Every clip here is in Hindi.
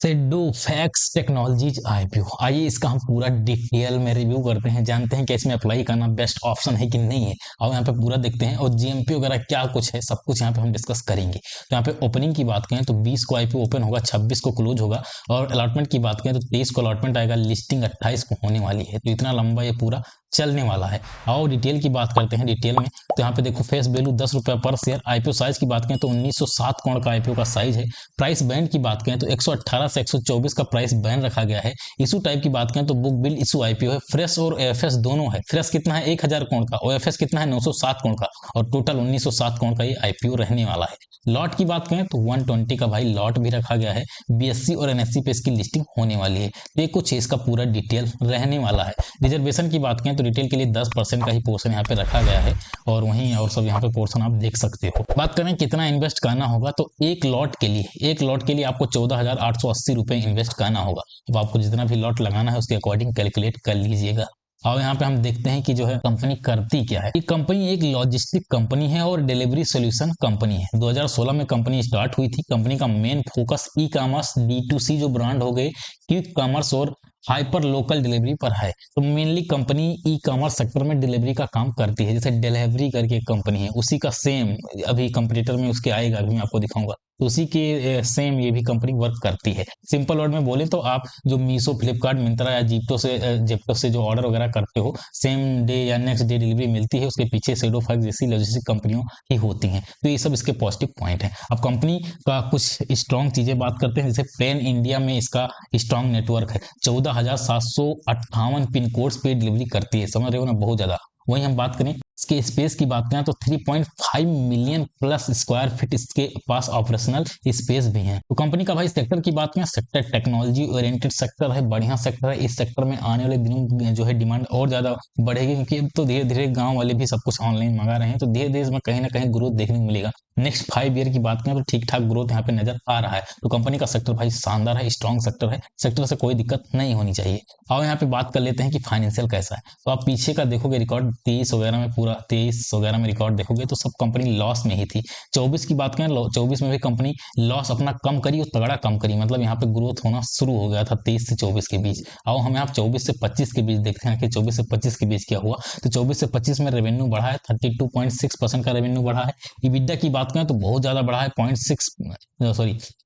सेडोफैक्स टेक्नोलॉजीज आईपीओ। आइए इसका हम पूरा डिटेल में रिव्यू करते हैं, जानते हैं कि इसमें अप्लाई करना बेस्ट ऑप्शन है कि नहीं है। और यहाँ पे पूरा देखते हैं और जीएमपी वगैरह क्या कुछ है, सब कुछ यहाँ पे हम डिस्कस करेंगे। तो यहाँ पे ओपनिंग की बात करें तो 20 को आईपीओ ओपन होगा, 26 को क्लोज होगा। और अलॉटमेंट की बात करें तो 23 को अलॉटमेंट आएगा, लिस्टिंग 28 को होने वाली है। तो इतना लंबा ये पूरा चलने वाला है। आओ डिटेल की बात करते हैं डिटेल में। तो यहाँ पे देखो फेस वैल्यू 10 रुपया पर शेयर। आईपीओ साइज की बात करें तो 1907 करोड़ का आईपीओ का साइज है। प्राइस बैंड की बात करें तो 118 से 124 का प्राइस बैंड रखा गया है। इशू टाइप की बात करें तो बुक बिल्ड इशू आईपीओ है। फ्रेश और एफएस दोनों है। फ्रेश कितना है 1000 करोड़ का, और एफएस कितना है 907 करोड़ का, और टोटल 1907 करोड़ का ये आईपीओ रहने वाला है। लॉट की बात करें तो 120 का भाई लॉट भी रखा गया है। बीएससी और एनएससी पे इसकी लिस्टिंग होने वाली है। तो ये कुछ इसका पूरा डिटेल रहने वाला है। रिजर्वेशन की बात करें तो रिटेल के लिए 10% का ही पोर्शन यहाँ पे रखा गया है, और वहीं और सब यहाँ पे पोर्शन आप देख सकते हो। बात करें कितना इन्वेस्ट करना होगा तो एक लॉट के लिए आपको 14,880 रुपए इन्वेस्ट करना होगा। तो आपको जितना भी लॉट लगाना है उसके अकॉर्डिंग कैलकुलेट कर लीजिएगा। और यहाँ पे हम देखते हैं कि जो है कंपनी करती क्या है। ये कंपनी एक लॉजिस्टिक कंपनी है और डिलीवरी सॉल्यूशन कंपनी है। 2016 में कंपनी स्टार्ट हुई थी। कंपनी का main focus e commerce, D2C जो ब्रांड हो गए, क्विक कॉमर्स और हाइपर लोकल डिलीवरी पर है। तो mainly company e commerce sector में डिलीवरी का काम करती है। जैसे डिलीवरी करके एक कंपनी है, उसी का सेम अभी कंपटीटर में उसके आएगा, अभी मैं आपको दिखाऊंगा। तो उसी के सेम ये भी कंपनी वर्क करती है। सिंपल वर्ड में बोले तो आप जो मीशो, फ्लिपकार्ट, मिंत्रा या जेप्टो से जो ऑर्डर वगैरह करते हो, सेम डे या नेक्स्ट डे डिलीवरी मिलती है। उसके पीछे सेडोफैक्स जैसी लॉजिस्टिक कंपनियों ही होती हैं। तो ये सब इसके पॉजिटिव पॉइंट है। अब कंपनी का कुछ स्ट्रॉन्ग चीजें बात करते हैं। जैसे पैन इंडिया में इसका स्ट्रॉन्ग नेटवर्क है। 14,758 पिन कोड्स पे डिलीवरी करती है। समझ रहे हो ना, बहुत ज्यादा। वहीं हम बात करें इसके स्पेस की बात करें तो 3.5 मिलियन प्लस स्क्वायर फीट इसके पास ऑपरेशनल स्पेस भी है। तो कंपनी का भाई सेक्टर की बात करें, सेक्टर टेक्नोलॉजी ओरिएंटेड सेक्टर है, बढ़िया सेक्टर है। इस सेक्टर में आने वाले दिनों में जो है डिमांड और ज्यादा बढ़ेगी, क्योंकि अब तो धीरे धीरे गांव वाले भी सब कुछ ऑनलाइन मंगा रहे हैं। तो धीरे धीरे इसमें कहीं ना कहीं ग्रोथ देखने को मिलेगा। नेक्स्ट 5 ईयर की बात करें तो ठीक ठाक ग्रोथ यहाँ पे नजर आ रहा है। तो कंपनी का सेक्टर भाई शानदार है, स्ट्रॉन्ग सेक्टर है। सेक्टर से कोई दिक्कत नहीं होनी चाहिए। और यहाँ पे बात कर लेते हैं कि फाइनेंशियल कैसा है। तो आप पीछे का देखोगे रिकॉर्ड 23 वगैरह में, पूरा 23 वगैरह में रिकॉर्ड देखोगे तो सब कंपनी लॉस में ही थी। 24 की बात करें, 24 में भी कंपनी लॉस अपना कम करी और तगड़ा कम करी। मतलब यहाँ पे ग्रोथ होना शुरू हो गया था 23 से 24 के बीच। और हम यहाँ 24 से 25 के बीच देखते हैं कि 24 से 25 के बीच क्या हुआ। तो 24 से 25 में रेवेन्यू बढ़ा है, 32.6% का रेवेन्यू बढ़ा है। इबिडा की बात करें तो बहुत ज्यादा बढ़ा है,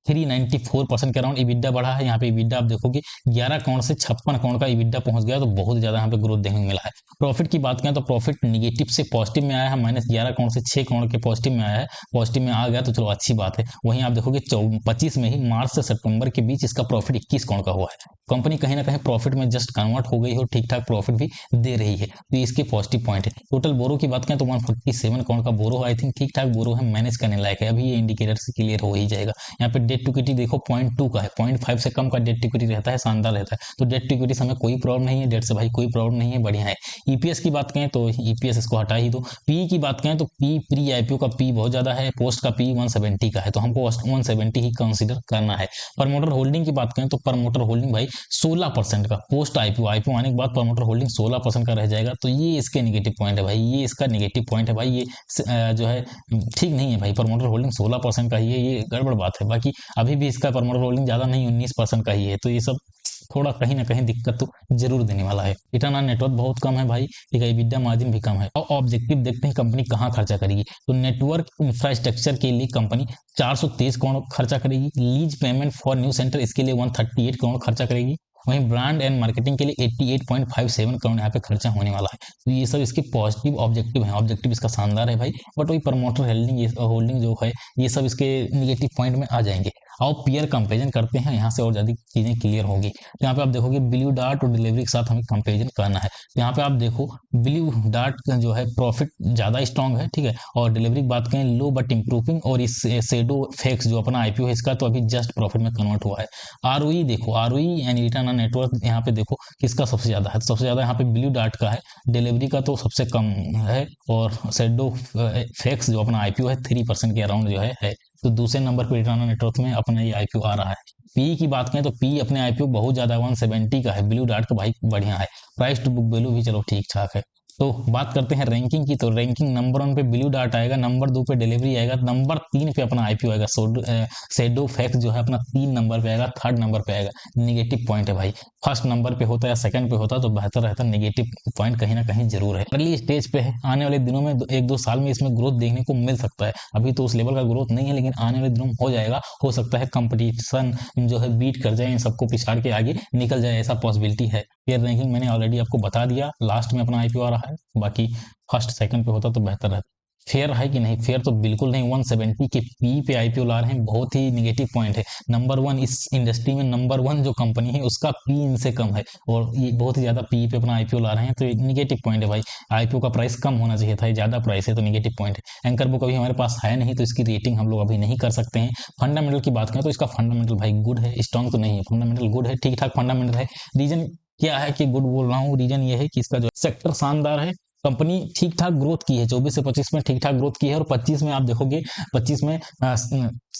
394% के अराउंड इबिडा बढ़ा है। यहाँ पे इबिडा आप देखोगे 11 करोड़ से 56 करोड़ का इबिडा पहुंच गया। तो बहुत ज्यादा यहाँ पे ग्रोथ देखने को मिला है। प्रॉफिट की बात करें तो प्रॉफिट निगेटिव से पॉजिटिव में आया है, -11 करोड़ से 6 करोड़ के पॉजिटिव में आया है। पॉजिटिव में आ गया तो चलो अच्छी बात है। वहीं आप देखोगे 25 में ही, मार्च से सितंबर के बीच इसका प्रॉफिट 21 करोड़ का हुआ है। कंपनी कहीं ना कहीं प्रॉफिट में जस्ट कन्वर्ट हो गई है और ठीक ठाक प्रॉफिट भी दे रही है। तो इसके पॉजिटिव पॉइंट है। टोटल बोरो की बात करें तो 147 करोड़ का बोरो, आई थिंक ठीक ठाक बोरो है, मैनेज करने लायक है। अभी ये इंडिकेटर से क्लियर हो ही जाएगा। यहाँ पे डेट टू इक्विटी देखो 0.2 का है, 0.5 से कम का डेट टू इक्विटी रहता है, शानदार रहता है। तो डेट टू इक्विटी से हमें कोई प्रॉब्लम नहीं है, डेट से भाई कोई प्रॉब्लम नहीं है, बढ़िया है। ईपीएस की बात करें तो ईपीएस इसको हटा ही दो। पी की बात करें तो पी, प्री आईपीओ का पी बहुत ज्यादा है, पोस्ट का पी 170 का है, तो हमको 170 ही कंसीडर करना है। प्रमोटर होल्डिंग की बात करें तो प्रमोटर होल्डिंग भाई 16% का, पोस्ट आईपीओ आने के बाद प्रमोटर होल्डिंग 16% का रह जाएगा। तो ये इसके नेगेटिव पॉइंट है भाई, ये इसका नेगेटिव पॉइंट है भाई। ये जो है ठीक नहीं है भाई। प्रमोटर होल्डिंग 16% का ही है, ये गड़बड़ बात है। बाकी अभी भी इसका प्रमोटर होल्डिंग ज्यादा नहीं, 19% का ही है। तो ये सब थोड़ा कहीं ना कहीं दिक्कत तो जरूर देने वाला है। रिटर्न ऑन नेटवर्क बहुत कम है भाई, ठीक है। EBITDA मार्जिन भी कम है। और ऑब्जेक्टिव देखते हैं कंपनी कहाँ खर्चा करेगी। तो नेटवर्क इंफ्रास्ट्रक्चर के लिए कंपनी 423 करोड़ खर्चा करेगी। Lease payment for new centre, इसके लिए 138 करोड़ खर्चा करेगी। वहीं ब्रांड एंड मार्केटिंग के लिए 88.57 करोड़ यहाँ पे खर्चा होने वाला है। तो ये सब इसके पॉजिटिव ऑब्जेक्टिव हैं। ऑब्जेक्टिव इसका शानदार है भाई, बट वही प्रमोटर होल्डिंग जो है, ये सब इसके निगेटिव पॉइंट में आ जाएंगे। और पीयर कंपेरिजन करते हैं, यहाँ से और ज्यादा चीजें क्लियर होगी। तो यहाँ पे आप देखोगे ब्लू डार्ट और डिलीवरी के साथ हमें कंपेरिजन करना है। तो यहाँ पे आप देखो ब्लू डार्ट का जो है प्रॉफिट ज्यादा स्ट्रॉन्ग है, ठीक है। और डिलीवरी की बात करें लो बट इंप्रूविंग। और इस सेडो फैक्स जो अपना आईपीओ है इसका तो अभी जस्ट प्रॉफिट में कन्वर्ट हुआ है। आरओई देखो, आरओई यानी रिटर्न ऑन नेटवर्क, यहाँ पे देखो किसका सबसे ज्यादा है। सबसे ज्यादा यहाँ पे ब्लू डार्ट का है, डिलीवरी का तो सबसे कम है। और सेडो फैक्स जो अपना आईपीओ है 3% के अराउंड जो है। तो दूसरे नंबर पर रिटर्न ऑन नेटवर्क में अपना ये आईपीओ आ रहा है। पी की बात करें तो पी अपने आईपीओ बहुत ज्यादा 170 का है, ब्लू डार्ट का भाई बढ़िया है। प्राइस टू बुक वैल्यू भी चलो ठीक ठाक है। तो बात करते हैं रैंकिंग की, तो रैंकिंग नंबर 1 पे ब्लू डार्ट आएगा, नंबर 2 पे डिलीवरी आएगा, नंबर 3 पे अपना आईपीओ आएगा, शेडो फैक्स जो है अपना 3 नंबर पे आएगा, थर्ड नंबर पे आएगा। नेगेटिव पॉइंट है भाई, फर्स्ट नंबर पे होता या सेकंड पे होता तो बेहतर रहता, नेगेटिव पॉइंट कहीं ना कहीं जरूर है। अर्ली स्टेज पे है, आने वाले दिनों में 1-2 साल में इसमें ग्रोथ देखने को मिल सकता है। अभी तो उस लेवल का ग्रोथ नहीं है, लेकिन आने वाले दिनों में हो जाएगा। हो सकता है कंपटीशन जो है बीट कर जाए, इन सबको पिछाड़ के आगे निकल जाए, ऐसा पॉसिबिलिटी है। पेयर रैंकिंग मैंने ऑलरेडी आपको बता दिया, लास्ट में अपना आईपीओ आ रहा है, बाकी फर्स्ट सेकंड पे होता तो बेहतर रहता। फेयर है कि नहीं? फेयर तो बिल्कुल नहीं। 170 के पी पे आईपीओ ला रहे हैं, बहुत ही निगेटिव पॉइंट है। नंबर 1 इस इंडस्ट्री में, नंबर 1 जो कंपनी है उसका पी इनसे कम है, और ये बहुत ही ज्यादा पी पे अपना आईपीओ ला रहे हैं, तो ये निगेटिव पॉइंट है भाई। आईपीओ का प्राइस कम होना चाहिए था, ये ज्यादा प्राइस है तो निगेटिव पॉइंट है। एंकर बुक अभी हमारे पास है नहीं, तो इसकी रेटिंग हम लोग अभी नहीं कर सकते हैं। फंडामेंटल की बात करें तो इसका फंडामेंटल भाई गुड है, स्ट्रॉन्ग तो नहीं है, फंडामेंटल गुड है, ठीक ठाक फंडामेंटल है। रीजन क्या है कि गुड बोल रहा हूँ? रीजन ये है कि इसका जो सेक्टर शानदार है, कंपनी ठीक ठाक ग्रोथ की है, 24 से 25 में ठीक ठाक ग्रोथ की है, और 25 में आप देखोगे, 25 में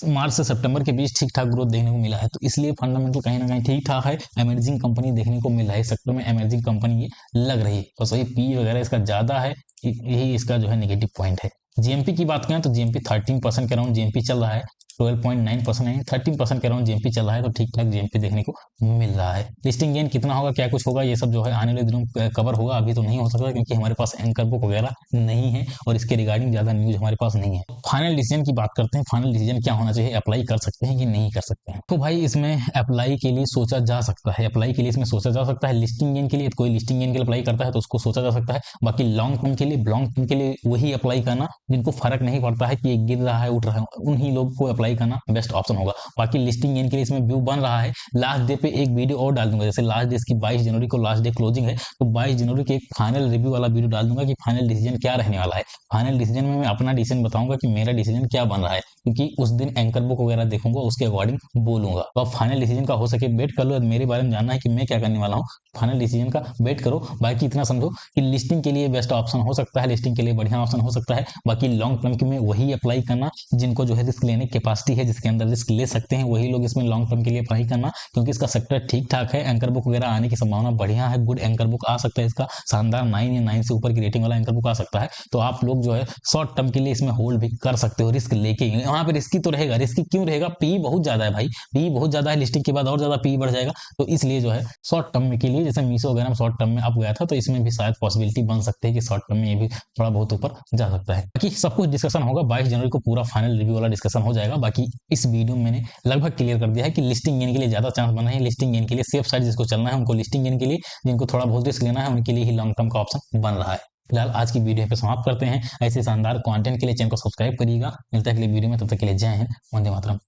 मार्च से सितंबर के बीच ठीक ठाक ग्रोथ देखने को मिला है, तो इसलिए फंडामेंटल कहीं ना कहीं ठीक ठाक है। एमर्जिंग कंपनी देखने को मिल रहा है, सेक्टर में एमर्जिंग कंपनी ये लग रही है, और सही पी वगैरह इसका ज्यादा है, यही इसका जो है नेगेटिव पॉइंट है। जीएमपी की बात करें तो जीएमपी 13% के अराउंड जीएमपी चल रहा है, 12.9% है, 13% के अराउंड जीएमपी चल रहा है, तो ठीक ठाक जीएमपी देखने को मिल रहा है। लिस्टिंग गेन कितना होगा, क्या कुछ होगा, ये सब जो है आने वाले दिनों में कवर होगा, अभी तो नहीं हो सकता क्योंकि हमारे पास एंकर बुक वगैरह नहीं है, और इसके रिगार्डिंग ज्यादा न्यूज हमारे पास नहीं है। फाइनल डिसीजन की बात करते हैं, फाइनल डिसीजन क्या होना चाहिए, अप्लाई कर सकते हैं कि नहीं कर सकते हैं? तो भाई इसमें अप्लाई के लिए सोचा जा सकता है, अप्लाई के लिए इसमें सोचा जा सकता है। लिस्टिंग गेन के लिए, कोई लिस्टिंग गेन के लिए अप्लाई करता है तो उसको सोचा जा सकता है। बाकी लॉन्ग टर्म के लिए, लॉन्ग टर्म के लिए वही अप्लाई करना जिनको फर्क नहीं पड़ता है कि ये गिर रहा है उठ रहा है, उन्हीं लोग को अप्लाई करना बेस्ट ऑप्शन होगा। बाकी लिस्टिंग गेन के लिए इसमें व्यू बन रहा है, लास्ट डे पे एक वीडियो और डाल दूंगा, जैसे लास्ट डे इसकी 22 जनवरी को लास्ट डे क्लोजिंग है, तो 22 जनवरी के एक फाइनल रिव्यू वाला वीडियो डाल दूंगा कि फाइनल डिसीजन क्या रहने वाला है। फाइनल डिसीजन में मैं अपना डिसीजन बताऊंगा कि मेरा डिसीजन क्या बन रहा है, क्योंकि उस दिन एंकर बुक वगैरह देखूंगा, उसके अकॉर्डिंग बोलूंगा। तो आप फाइनल डिसीजन का हो सके वेट कर लो, मेरे बारे में जानना है कि मैं क्या करने वाला हूँ, फाइनल डिसीजन का वेट करो। बाकी इतना समझो कि लिस्टिंग के लिए बेस्ट ऑप्शन हो सकता है, लिस्टिंग के लिए बढ़िया ऑप्शन हो सकता है। बाकी लॉन्ग टर्म के में वही अप्लाई करना जिनको जो है रिस्क लेने की कैपेसिटी है, जिसके अंदर रिस्क ले सकते हैं, वही लोग इसमें लॉन्ग टर्म के लिए अप्लाई करना, क्योंकि इसका सेक्टर ठीक ठाक है। एंकर बुक वगैरह आने की संभावना बढ़िया है, गुड एंकर बुक आ सकता है, इसका शानदार 9 या 9 से ऊपर की रेटिंग वाला एंकर बुक आ सकता है। तो आप लोग जो है शॉर्ट टर्म के लिए इसमें होल्ड भी कर सकते हो, रिस्क लेके। वहां पे रिस्की तो रहेगा, रिस्की क्यों रहेगा? पी बहुत ज्यादा है भाई, पी बहुत ज्यादा है, लिस्टिंग के बाद और ज्यादा पी बढ़ जाएगा, तो इसलिए जो है शॉर्ट टर्म के लिए, जैसे मीशो वगैरह में शॉर्ट टर्म में अप गया था, तो इसमें भी शायद पॉसिबिलिटी बन सकती है कि शॉर्ट टर्म में ये भी थोड़ा बहुत ऊपर जा सकता है। बाकी सब कुछ डिस्कशन होगा 22 जनवरी को, पूरा फाइनल रिव्यू वाला डिस्कशन हो जाएगा। बाकी इस वीडियो में मैंने लगभग क्लियर कर दिया है कि लिस्टिंग गेन के लिए ज्यादा चांस बना है, लिस्टिंग गेन के लिए सेफ साइड जिसको चलना है उनको लिस्टिंग गेन के लिए, जिनको थोड़ा बहुत रिस्क लेना है उनके लिए ही लॉन्ग टर्म का ऑप्शन बन रहा है। फिलहाल आज की वीडियो पे समाप्त करते हैं। ऐसे शानदार कंटेंट के लिए चैनल को सब्सक्राइब करिएगा। मिलता है अगली वीडियो में, तब तक के लिए जय हिंद, वंदे मातरम।